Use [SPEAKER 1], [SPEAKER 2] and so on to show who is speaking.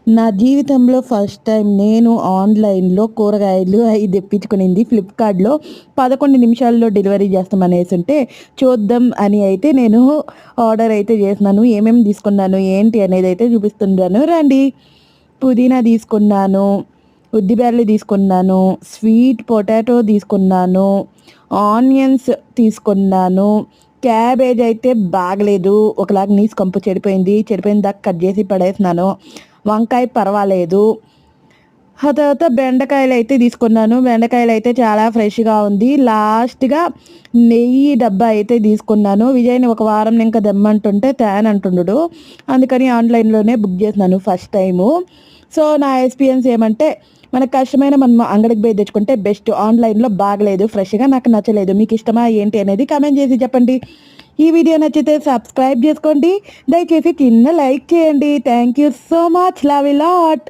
[SPEAKER 1] నా జీవితంలో first time నేను ఆన్లైన్‌లో కూరగాయలు అయి తెప్పించుకునింది ఫ్లిప్‌కార్ట్‌లో 11 నిమిషాల్లో డెలివరీ చేస్తామనేసుంటే, చూద్దాం అని అయితే నేను ఆర్డర్ అయితే చేసినాను. ఏమేమి తీసుకున్నాను, ఏంటి అనేదైతే చూపిస్తున్నాను రండి. పుదీనా తీసుకున్నాను, ఉద్దిబేడలు తీసుకున్నాను, స్వీట్ పొటాటో తీసుకున్నాను, ఆనియన్స్ తీసుకున్నాను, క్యాబేజ్ అయితే బాగలేదు. ఒకలాగా నీసు కంపు చెడిపోయింది. చెడిపోయిన దాకా కట్ చేసి పడేసినాను. వంకాయ పర్వాలేదు. ఆ తర్వాత బెండకాయలైతే తీసుకున్నాను. బెండకాయలైతే చాలా ఫ్రెష్‌గా ఉంది. లాస్ట్‌గా నెయ్యి డబ్బా అయితే తీసుకున్నాను. విజయ్‌ని ఒక వారం ఇంకా దెమ్మంటుంటే తేనంటుండుడు. అందుకని ఆన్‌లైన్‌లోనే బుక్ చేసినాను ఫస్ట్ టైము. సో, నా ఎక్స్‌పీరియన్స్ ఏమంటే, మనకు కష్టమైన మనం అంగడికి పోయి తెచ్చుకుంటే బెస్ట్. ఆన్‌లైన్‌లో బాగలేదు. ఫ్రెష్‌గా నాకు నచ్చలేదు. మీకు ఇష్టమా ఏంటి అనేది కామెంట్ చేసి చెప్పండి. ఈ వీడియో నచ్చితే సబ్స్క్రైబ్ చేసుకోండి. దయచేసి కింద లైక్ చేయండి. Thank you so much. Love you lot.